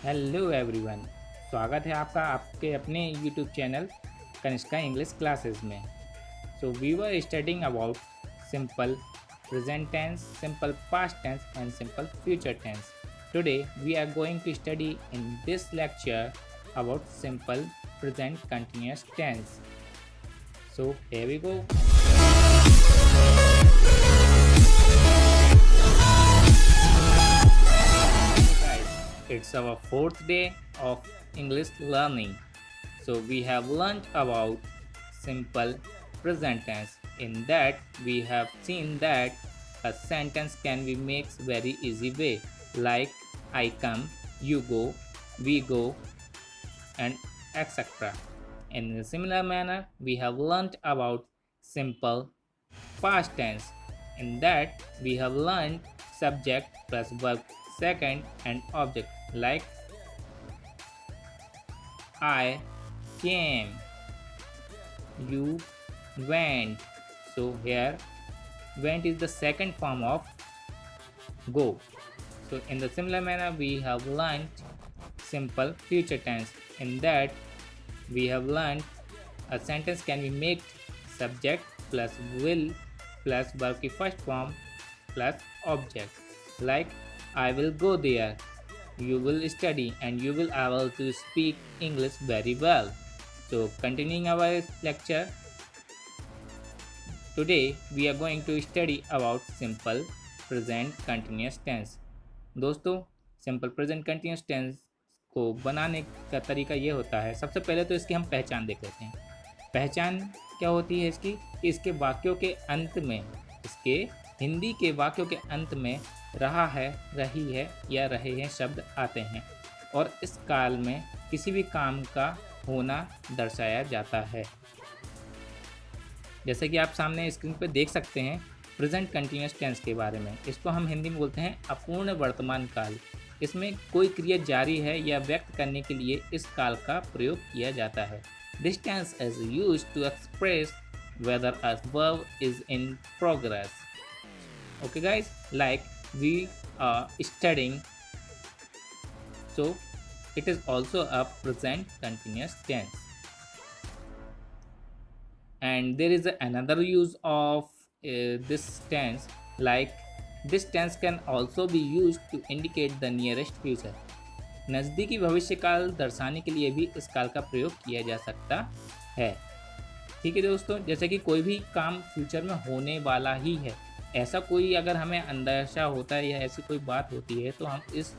Hello everyone. स्वागत है आपका आपके अपने YouTube channel Kanishka English classes में। So we were studying about simple present tense, simple past tense and simple future tense. Today we are going to study in this lecture about simple present continuous tense. So here we go. It's our fourth day of English learning. So we have learned about simple present tense. In that we have seen that a sentence can be made very easy way, like I come, you go, we go, and etc. In a similar manner, we have learned about simple past tense. In that we have learned subject plus verb second and object, like I came, you went. So here went is the second form of go. So in the similar manner we have learned simple future tense. In that we have learned a sentence can be made subject plus will plus verb की first form plus object, like I will go there, you will study, and you will able to speak English very well. So continuing our lecture, today we are going to study about simple present continuous tense. दोस्तों, simple present continuous tense को बनाने का तरीका ये होता है, सबसे पहले तो इसकी हम पहचान देख लेते हैं। पहचान क्या होती है इसकी? इसके वाक्यों के अंत में, इसके हिंदी के वाक्यों के अंत में रहा है, रही है या रहे हैं शब्द आते हैं और इस काल में किसी भी काम का होना दर्शाया जाता है। जैसे कि आप सामने स्क्रीन पर देख सकते हैं प्रेजेंट कंटिन्यूअस टेंस के बारे में। इसको हम हिंदी में बोलते हैं अपूर्ण वर्तमान काल। इसमें कोई क्रिया जारी है या व्यक्त करने के लिए इस काल का प्रयोग किया जाता है। This tense is used to express whether a verb is in progress. Okay guys, like we are studying, so it is also a present continuous tense. And there is another use of this tense, like this tense can also be used to indicate the nearest future. नज़दीकी भविष्य काल दर्शाने के लिए भी इस काल का प्रयोग किया जा सकता है। ठीक है दोस्तों, जैसे कि कोई भी काम फ्यूचर में होने वाला ही है, ऐसा कोई अगर हमें अंदेशा होता है या ऐसी कोई बात होती है तो हम इस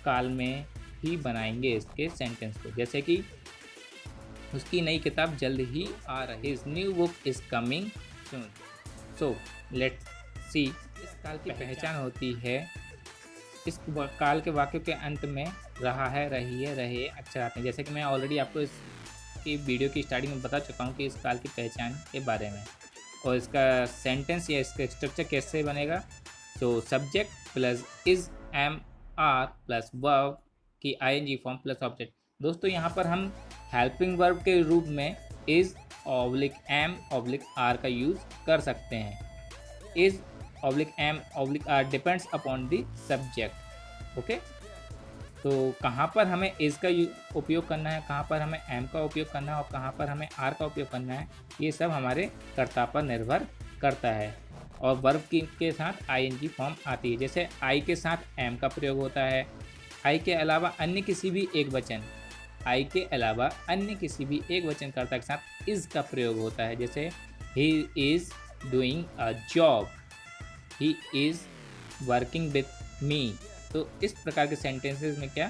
काल में ही बनाएंगे इसके सेंटेंस को। जैसे कि उसकी नई किताब जल्द ही आ रही, his new book is coming soon. So let's see, इस काल की पहचान होती है इस काल के वाक्यों के अंत में रहा है, रही है, रहे अक्षर आते हैं। जैसे कि मैं ऑलरेडी आपको इस की वीडियो की स्टार्टिंग में बता चुका हूँ कि इस काल की पहचान के बारे में और इसका सेंटेंस या इसका स्ट्रक्चर कैसे बनेगा। तो subject plus is am are plus verb की आईएनजी फॉर्म प्लस ऑब्जेक्ट। दोस्तों यहाँ पर हम हेल्पिंग वर्ब के रूप में is oblique am oblique are का यूज़ कर सकते हैं। Is oblique am oblique are depends upon the subject. Okay, तो कहाँ पर हमें इज़ का उपयोग करना है, कहाँ पर हमें एम का उपयोग करना है और कहाँ पर हमें आर का उपयोग करना है, ये सब हमारे कर्ता पर निर्भर करता है। और वर्ब के साथ आईएनजी फॉर्म आती है। जैसे आई के साथ एम का प्रयोग होता है, आई के अलावा अन्य किसी भी एक वचन, आई के अलावा अन्य किसी भी एक वचन कर्ता के साथ इज़ का प्रयोग होता है। जैसे he is doing a job, he is working with me. तो इस प्रकार के सेंटेंसेस में क्या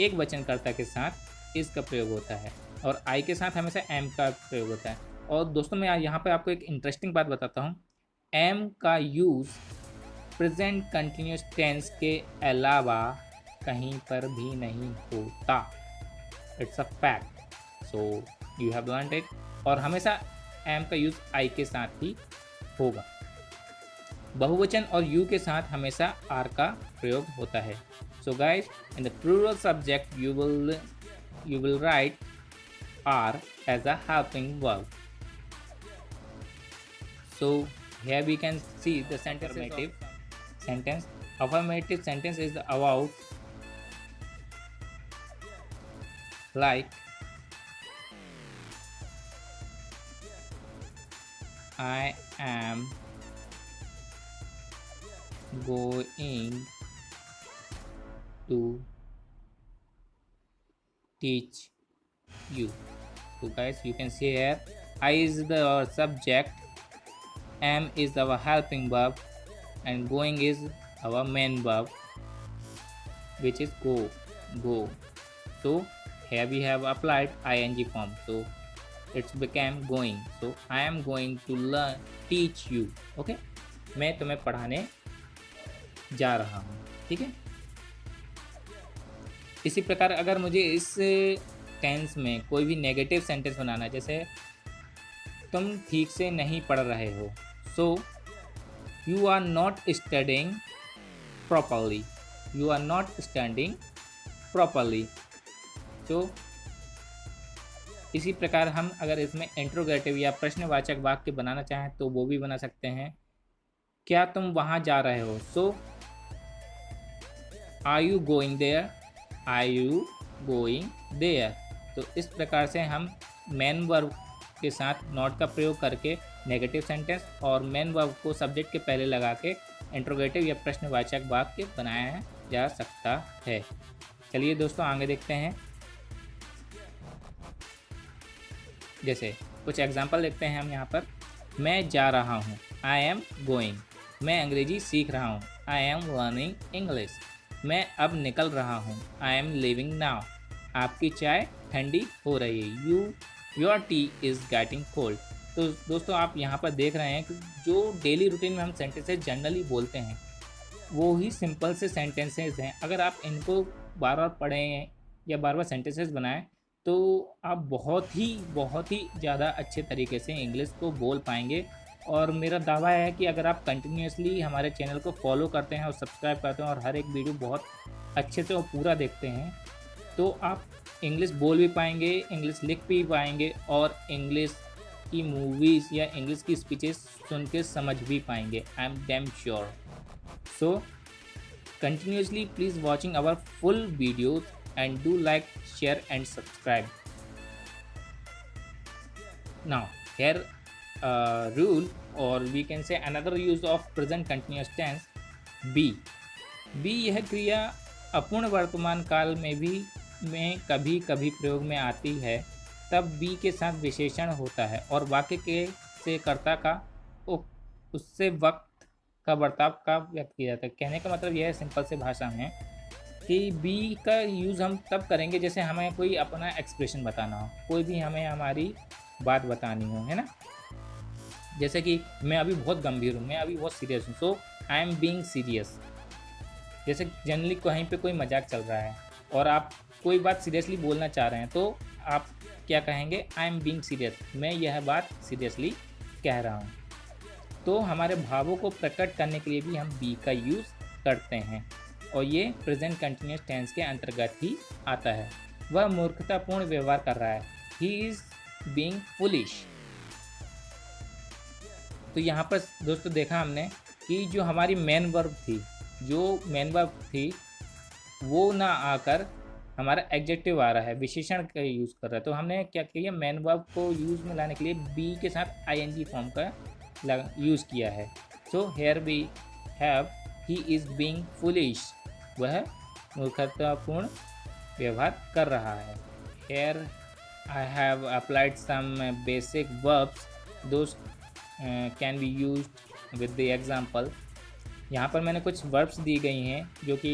एक वचनकर्ता के साथ इस का प्रयोग होता है और आई के साथ हमेशा एम का प्रयोग होता है। और दोस्तों मैं यहाँ पे आपको एक इंटरेस्टिंग बात बताता हूँ, एम का यूज़ प्रेजेंट कंटिन्यूस टेंस के अलावा कहीं पर भी नहीं होता। It's a fact, so you have learned it. और हमेशा एम का यूज़ आई के साथ ही होगा। बहुवचन और यू के साथ हमेशा आर का प्रयोग होता है। So guys, in the plural subject you will write are as a helping verb. So here we can see the sentence. Affirmative sentence is about like I am going to teach you. So guys, you can see here I is the subject, am is our helping verb, and going is our main verb, which is go. So here we have applied ing form, so it's became going. So I am going to teach you. Okay, मैं तुम्हें पढ़ाने जा रहा हूँ, ठीक है। इसी प्रकार अगर मुझे इस टेंस में कोई भी नेगेटिव सेंटेंस बनाना है, जैसे तुम ठीक से नहीं पढ़ रहे हो, so you are not studying properly, you are not studying properly. तो इसी प्रकार हम अगर इसमें इंट्रोगेटिव या प्रश्नवाचक वाक्य बनाना चाहें तो वो भी बना सकते हैं। क्या तुम वहाँ जा रहे हो, so are you going there, are you going there. तो इस प्रकार से हम मेन वर्ब के साथ नॉट का प्रयोग करके नेगेटिव सेंटेंस और मेन वर्ब को सब्जेक्ट के पहले लगा के इंट्रोगेटिव या प्रश्नवाचक वाक्य बनाया जा सकता है। चलिए दोस्तों आगे देखते हैं। जैसे कुछ एग्जाम्पल देखते हैं हम यहाँ पर। मैं जा रहा हूँ, आई एम गोइंग। मैं अंग्रेजी सीख रहा हूँ, आई एम लर्निंग इंग्लिश। मैं अब निकल रहा हूँ, आई एम लिविंग नाउ। आपकी चाय ठंडी हो रही है, your T is getting cold. तो दोस्तों आप यहाँ पर देख रहे हैं कि जो डेली रूटीन में हम सेंटेंसेस जनरली बोलते हैं वो ही सिंपल से सेंटेंसेस हैं। अगर आप इनको बार बार पढ़ें या बार बार सेंटेंसेस बनाएं तो आप बहुत ही ज़्यादा अच्छे तरीके से इंग्लिश को बोल पाएंगे। और मेरा दावा है कि अगर आप कंटिन्यूसली हमारे चैनल को फॉलो करते हैं और सब्सक्राइब करते हैं और हर एक वीडियो बहुत अच्छे से और पूरा देखते हैं तो आप इंग्लिश बोल भी पाएंगे, इंग्लिश लिख भी पाएंगे और इंग्लिश की मूवीज़ या इंग्लिश की स्पीचेस सुन के समझ भी पाएंगे। I am damn sure. So continuously please watching our full videos and do like, share and subscribe. Now here rule or we can say another use of present continuous tense be. यह क्रिया अपूर्ण वर्तमान काल में कभी कभी प्रयोग में आती है। तब be के साथ विशेषण होता है और वाक्य के से कर्ता का उससे वक्त का बर्ताव का व्यक्त किया जाता है। कहने का मतलब यह है सिंपल से भाषा में कि बी का यूज़ हम तब करेंगे जैसे हमें कोई अपना एक्सप्रेशन बताना हो, कोई भी हमें हमारी बात बतानी हो, है ना। जैसे कि मैं अभी बहुत गंभीर हूँ, मैं अभी बहुत सीरियस हूँ, सो आई एम बीइंग सीरियस। जैसे जनरली कहीं पे कोई मजाक चल रहा है और आप कोई बात सीरियसली बोलना चाह रहे हैं तो आप क्या कहेंगे, आई एम बीइंग सीरियस, मैं यह बात सीरियसली कह रहा हूँ। तो हमारे भावों को प्रकट करने के लिए भी हम बी का यूज़ करते हैं और ये प्रेजेंट कंटिन्यूस टेंस के अंतर्गत ही आता है। वह मूर्खतापूर्ण व्यवहार कर रहा है, ही इज़ बीइंग फुलिश। तो यहाँ पर दोस्तों देखा हमने कि जो हमारी मेन वर्ब थी वो ना आकर हमारा एडजेक्टिव आ रहा है, विशेषण का यूज़ कर रहा है। तो हमने क्या किया, मेन वर्ब को यूज़ में लाने के लिए बी के साथ आईएनजी फॉर्म का यूज़ किया है। So here we have he is being foolish, वह मूर्खतापूर्ण व्यवहार कर रहा है। Here I have applied some basic verbs, those can be used with the example। यहाँ पर मैंने कुछ वर्ब्स दी गई हैं जो कि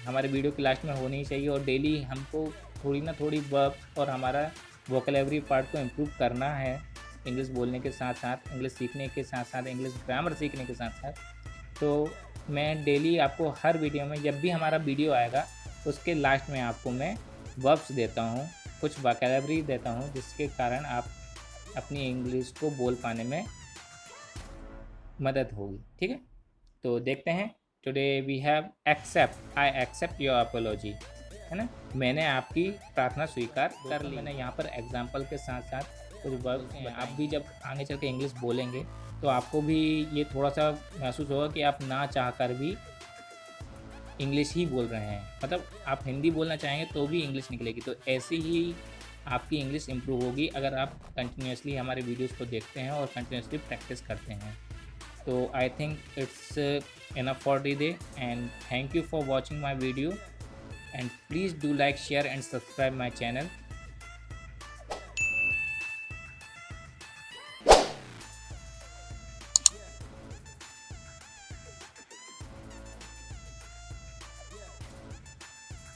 हमारे वीडियो के लास्ट में होनी चाहिए और डेली हमको थोड़ी वर्ब्स और हमारा वोकैबुलरी पार्ट को इम्प्रूव करना है इंग्लिश बोलने के साथ साथ, इंग्लिश सीखने के साथ साथ, इंग्लिश ग्रामर सीखने के साथ साथ। तो मैं डेली आपको हर वीडियो में जब भी हमारा वीडियो आएगा उसके लास्ट में आपको मैं वर्ब्स देता हूँ, कुछ वोकैबुलरी देता हूँ जिसके कारण आप अपनी इंग्लिश को बोल पाने में मदद होगी। ठीक है, तो देखते हैं। Today we have accept, I accept your apology, है ना। मैंने आपकी प्रार्थना स्वीकार कर ली। मैंने यहाँ पर एग्जाम्पल के साथ साथ कुछ वर्ब्स हैं। आप भी जब आगे चल के इंग्लिश बोलेंगे तो आपको भी ये थोड़ा सा महसूस होगा कि आप ना चाह कर भी इंग्लिश ही बोल रहे हैं, मतलब आप हिंदी बोलना चाहेंगे तो भी इंग्लिश निकलेगी। तो ऐसे ही आपकी इंग्लिश इम्प्रूव होगी अगर आप कंटिन्यूसली हमारे वीडियोस को देखते हैं और कंटिन्यूसली प्रैक्टिस करते हैं। तो I think it's enough for the day, and thank you for watching my video, and please do like, share and subscribe my channel.